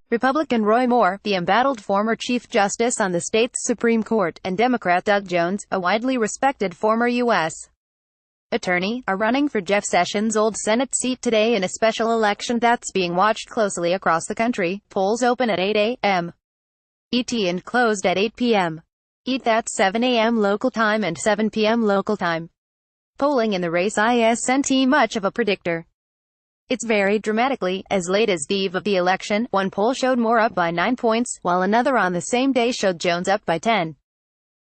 Republican Roy Moore, the embattled former Chief Justice on the state's Supreme Court, and Democrat Doug Jones, a widely respected former U.S. attorney, are running for Jeff Sessions' old Senate seat today in a special election that's being watched closely across the country. Polls open at 8 a.m. ET and closed at 8 p.m. ET. That's 7 a.m. local time and 7 p.m. local time. Polling in the race isn't much of a predictor. It's varied dramatically. As late as the eve of the election, one poll showed Moore up by 9 points, while another on the same day showed Jones up by 10.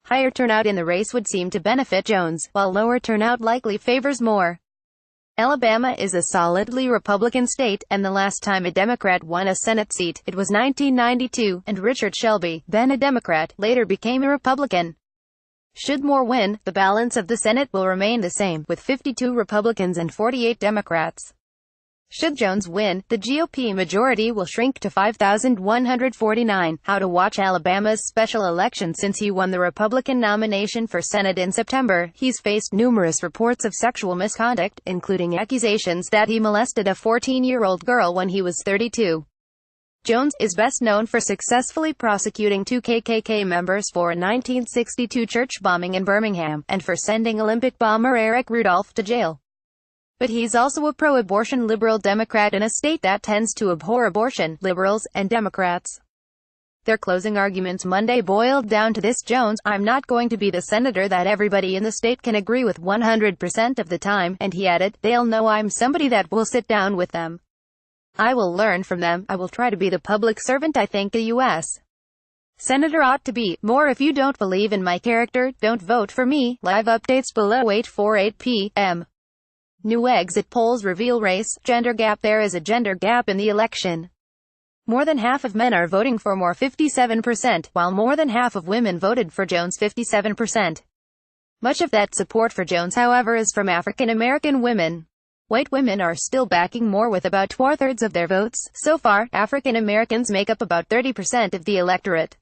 Higher turnout in the race would seem to benefit Jones, while lower turnout likely favors Moore. Alabama is a solidly Republican state, and the last time a Democrat won a Senate seat, it was 1992, and Richard Shelby, then a Democrat, later became a Republican. Should Moore win, the balance of the Senate will remain the same, with 52 Republicans and 48 Democrats. Should Jones win, the GOP majority will shrink to 5,149. How to watch Alabama's special election. Since he won the Republican nomination for Senate in September, he's faced numerous reports of sexual misconduct, including accusations that he molested a 14-year-old girl when he was 32. Jones is best known for successfully prosecuting 2 KKK members for a 1962 church bombing in Birmingham, and for sending Olympic bomber Eric Rudolph to jail. But he's also a pro-abortion liberal Democrat in a state that tends to abhor abortion. Liberals and Democrats. Their closing arguments Monday boiled down to this: Jones, I'm not going to be the senator that everybody in the state can agree with 100% of the time, and he added, they'll know I'm somebody that will sit down with them. I will learn from them. I will try to be the public servant I think a U.S. senator ought to be. More, if you don't believe in my character, don't vote for me. Live updates below. 8:48 p.m. New exit polls reveal race, gender gap. There is a gender gap in the election. More than half of men are voting for Moore, 57%, while more than half of women voted for Jones, 57%. Much of that support for Jones, however, is from African American women. White women are still backing Moore with about 2/3 of their votes. So far, African Americans make up about 30% of the electorate.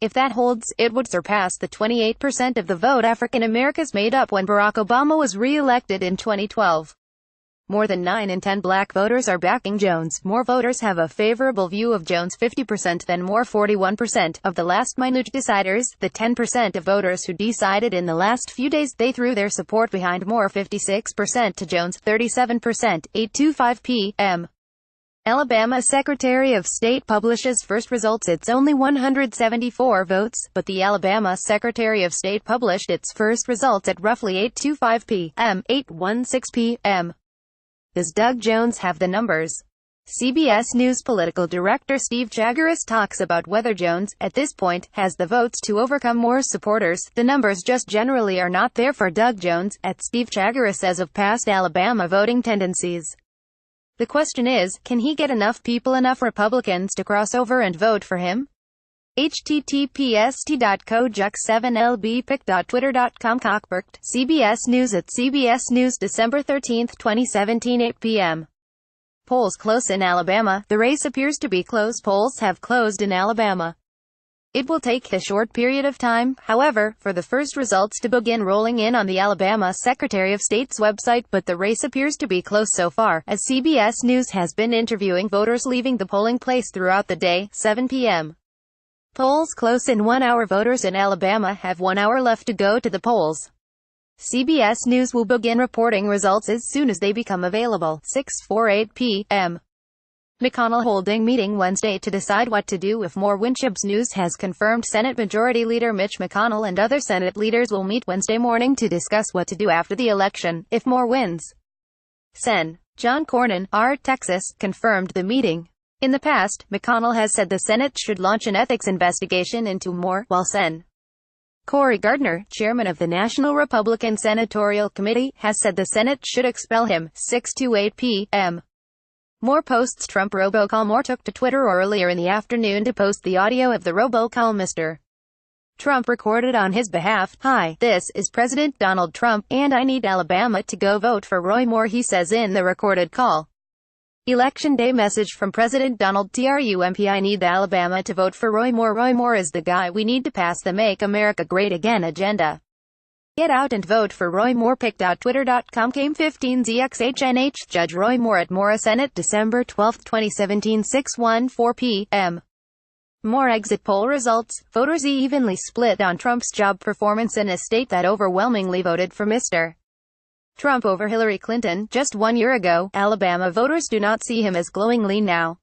If that holds, it would surpass the 28% of the vote African Americans made up when Barack Obama was re-elected in 2012. More than 9 in 10 black voters are backing Jones. More voters have a favorable view of Jones, 50% than Moore, 41%. Of the last minute deciders, the 10% of voters who decided in the last few days, they threw their support behind Moore, 56% to Jones, 37%. 8:25 p.m. Alabama Secretary of State publishes first results. It's only 174 votes, but the Alabama Secretary of State published its first results at roughly 8:25 p.m. 8:16 p.m. Does Doug Jones have the numbers? CBS News political director Steve Chagouris talks about whether Jones, at this point, has the votes to overcome Moore's supporters. The numbers just generally are not there for Doug Jones, at Steve Chagouris says of past Alabama voting tendencies. The question is, can he get enough people, enough Republicans, to cross over and vote for him? https://t.co-7lbpic.twitter.com Cockburked, CBS News at CBS News, December 13, 2017, 8 p.m. Polls close in Alabama. The race appears to be close. Polls have closed in Alabama. It will take a short period of time, however, for the first results to begin rolling in on the Alabama Secretary of State's website, but the race appears to be close so far, as CBS News has been interviewing voters leaving the polling place throughout the day. 7 p.m. Polls close in 1 hour. Voters in Alabama have 1 hour left to go to the polls. CBS News will begin reporting results as soon as they become available. 6:48 p.m. McConnell holding meeting Wednesday to decide what to do if Moore wins. News has confirmed Senate Majority Leader Mitch McConnell and other Senate leaders will meet Wednesday morning to discuss what to do after the election, if Moore wins. Sen. John Cornyn, R. Texas, confirmed the meeting. In the past, McConnell has said the Senate should launch an ethics investigation into Moore, while Sen. Cory Gardner, chairman of the National Republican Senatorial Committee, has said the Senate should expel him. 6:08 p.m. Moore posts Trump robocall. Moore took to Twitter earlier in the afternoon to post the audio of the robocall Mr. Trump recorded on his behalf. Hi, this is President Donald Trump, and I need Alabama to go vote for Roy Moore, he says in the recorded call. Election Day message from President Donald Trump. I need Alabama to vote for Roy Moore. Roy Moore is the guy we need to pass the Make America Great Again agenda. Get out and vote for Roy Moore. Pic.twitter.com came 15ZXHNH Judge Roy Moore at Mora Senate December 12, 2017 6:14 p.m. More exit poll results. Voters evenly split on Trump's job performance in a state that overwhelmingly voted for Mr. Trump over Hillary Clinton just 1 year ago. Alabama voters do not see him as glowingly now.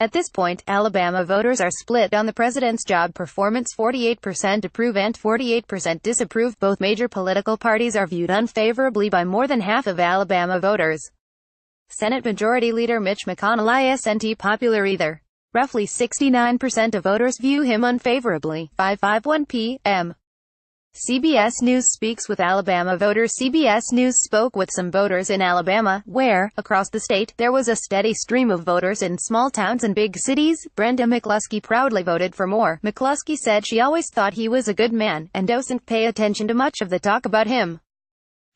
At this point, Alabama voters are split on the president's job performance. 48% approve and 48% disapprove. Both major political parties are viewed unfavorably by more than half of Alabama voters. Senate Majority Leader Mitch McConnell isn't popular either. Roughly 69% of voters view him unfavorably. 5:51 p.m. CBS News speaks with Alabama voters. CBS News spoke with some voters in Alabama, where, across the state, there was a steady stream of voters in small towns and big cities. Brenda McCluskey proudly voted for Moore. McCluskey said she always thought he was a good man, and doesn't pay attention to much of the talk about him.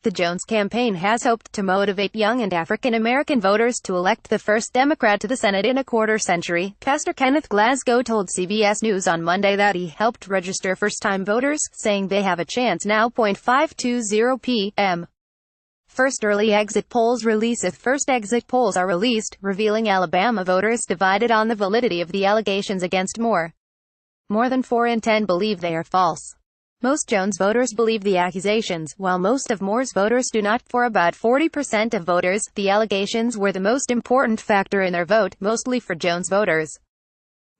The Jones campaign has hoped to motivate young and African-American voters to elect the first Democrat to the Senate in a quarter-century. Pastor Kenneth Glasgow told CBS News on Monday that he helped register first-time voters, saying they have a chance now. 5:20 p.m. First early exit polls release. If first exit polls are released, revealing Alabama voters divided on the validity of the allegations against Moore. More than 4 in 10 believe they are false. Most Jones voters believe the accusations, while most of Moore's voters do not. For about 40% of voters, the allegations were the most important factor in their vote, mostly for Jones voters.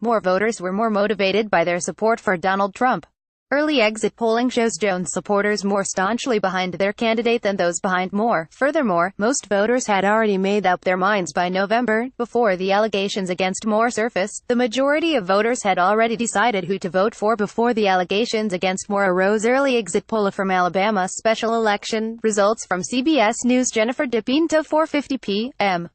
Moore voters were more motivated by their support for Donald Trump. Early exit polling shows Jones supporters more staunchly behind their candidate than those behind Moore. Furthermore, most voters had already made up their minds by November, before the allegations against Moore surfaced. The majority of voters had already decided who to vote for before the allegations against Moore arose. Early exit poll from Alabama special election results from CBS News. Jennifer DePinto 4:50 p.m.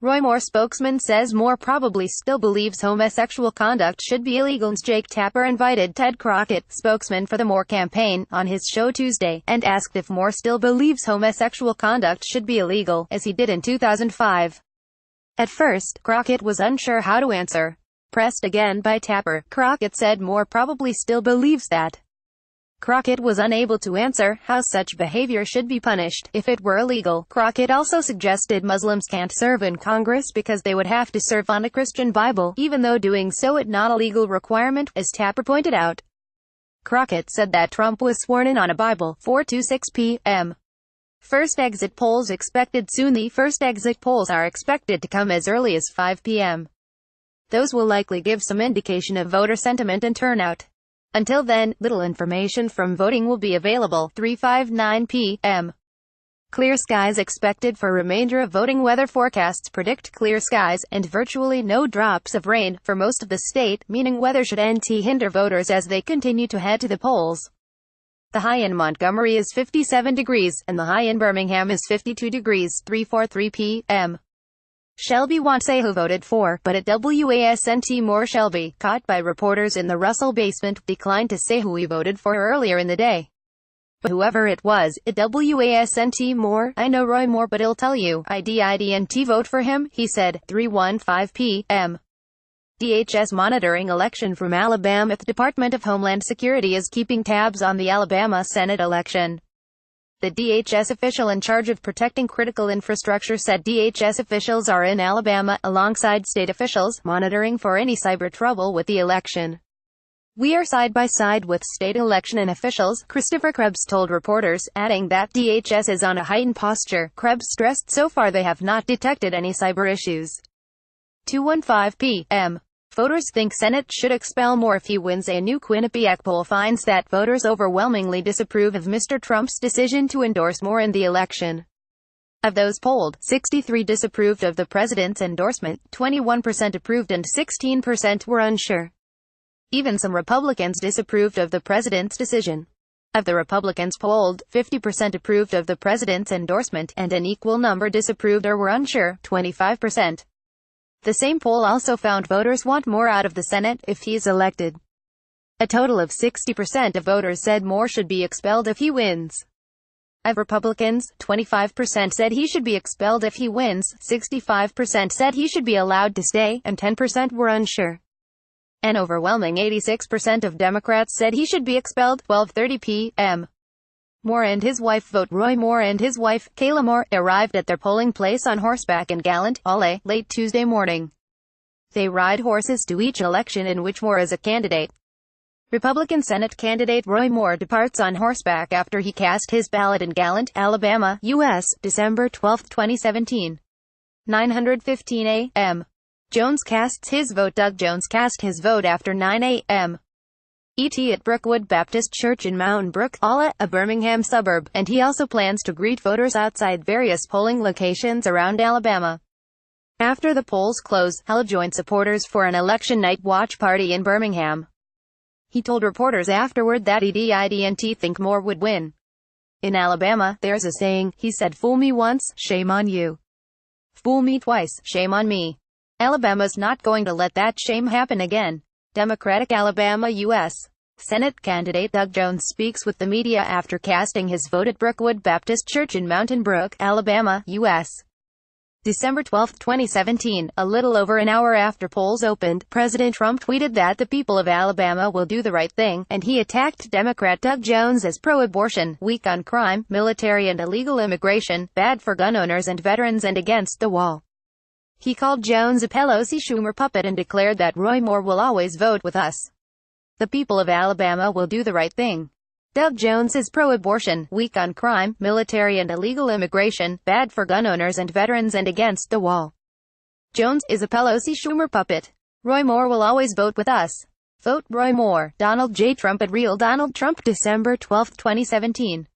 Roy Moore spokesman says Moore probably still believes homosexual conduct should be illegal. Jake Tapper invited Ted Crockett, spokesman for the Moore campaign, on his show Tuesday, and asked if Moore still believes homosexual conduct should be illegal, as he did in 2005. At first, Crockett was unsure how to answer. Pressed again by Tapper, Crockett said Moore probably still believes that. Crockett was unable to answer how such behavior should be punished if it were illegal. Crockett also suggested Muslims can't serve in Congress because they would have to serve on a Christian Bible, even though doing so is not a legal requirement, as Tapper pointed out. Crockett said that Trump was sworn in on a Bible. 4:26 p.m. First exit polls expected soon. The first exit polls are expected to come as early as 5 p.m. Those will likely give some indication of voter sentiment and turnout. Until then, little information from voting will be available. 3:59 p.m. Clear skies expected for remainder of voting. Weather forecasts predict clear skies, and virtually no drops of rain, for most of the state, meaning weather shouldn't hinder voters as they continue to head to the polls. The high in Montgomery is 57 degrees, and the high in Birmingham is 52 degrees. 3:43 p.m. Shelby Wantse, who voted for, but at WASNT Moore. Shelby, caught by reporters in the Russell basement, declined to say who he voted for earlier in the day. But whoever it was, at WASNT Moore, I know Roy Moore, but he'll tell you, I didn't vote for him, he said. 3:15 p.m. DHS monitoring election from Alabama. The Department of Homeland Security is keeping tabs on the Alabama Senate election. The DHS official in charge of protecting critical infrastructure said DHS officials are in Alabama, alongside state officials, monitoring for any cyber trouble with the election. We are side by side with state election and officials, Christopher Krebs told reporters, adding that DHS is on a heightened posture. Krebs stressed so far they have not detected any cyber issues. 2:15 p.m. Voters think Senate should expel Moore if he wins. A new Quinnipiac poll finds that voters overwhelmingly disapprove of Mr. Trump's decision to endorse Moore in the election. Of those polled, 63% disapproved of the president's endorsement, 21% approved and 16% were unsure. Even some Republicans disapproved of the president's decision. Of the Republicans polled, 50% approved of the president's endorsement, and an equal number disapproved or were unsure, 25%. The same poll also found voters want Moore out of the Senate if he is elected. A total of 60% of voters said Moore should be expelled if he wins. Of Republicans, 25% said he should be expelled if he wins, 65% said he should be allowed to stay, and 10% were unsure. An overwhelming 86% of Democrats said he should be expelled. 12:30 p.m. Moore and his wife vote. Roy Moore and his wife, Kayla Moore, arrived at their polling place on horseback in Gallant, Ala, late Tuesday morning. They ride horses to each election in which Moore is a candidate. Republican Senate candidate Roy Moore departs on horseback after he cast his ballot in Gallant, Alabama, U.S., December 12, 2017. 9:15 a.m. Jones casts his vote. Doug Jones cast his vote after 9 a.m. ET at Brookwood Baptist Church in Mountain Brook, Ala, a Birmingham suburb, and he also plans to greet voters outside various polling locations around Alabama. After the polls close, he'll join supporters for an election night watch party in Birmingham. He told reporters afterward that he didn't think Moore would win. In Alabama, there's a saying, he said, "Fool me once, shame on you. Fool me twice, shame on me." Alabama's not going to let that shame happen again. Democratic Alabama U.S. Senate candidate Doug Jones speaks with the media after casting his vote at Brookwood Baptist Church in Mountain Brook, Alabama, U.S. December 12, 2017, a little over an hour after polls opened, President Trump tweeted that the people of Alabama will do the right thing, and he attacked Democrat Doug Jones as pro-abortion, weak on crime, military and illegal immigration, bad for gun owners and veterans and against the wall. He called Jones a Pelosi-Schumer puppet and declared that Roy Moore will always vote with us. The people of Alabama will do the right thing. Doug Jones is pro-abortion, weak on crime, military and illegal immigration, bad for gun owners and veterans and against the wall. Jones is a Pelosi-Schumer puppet. Roy Moore will always vote with us. Vote Roy Moore. Donald J. Trump at Real Donald Trump, December 12, 2017.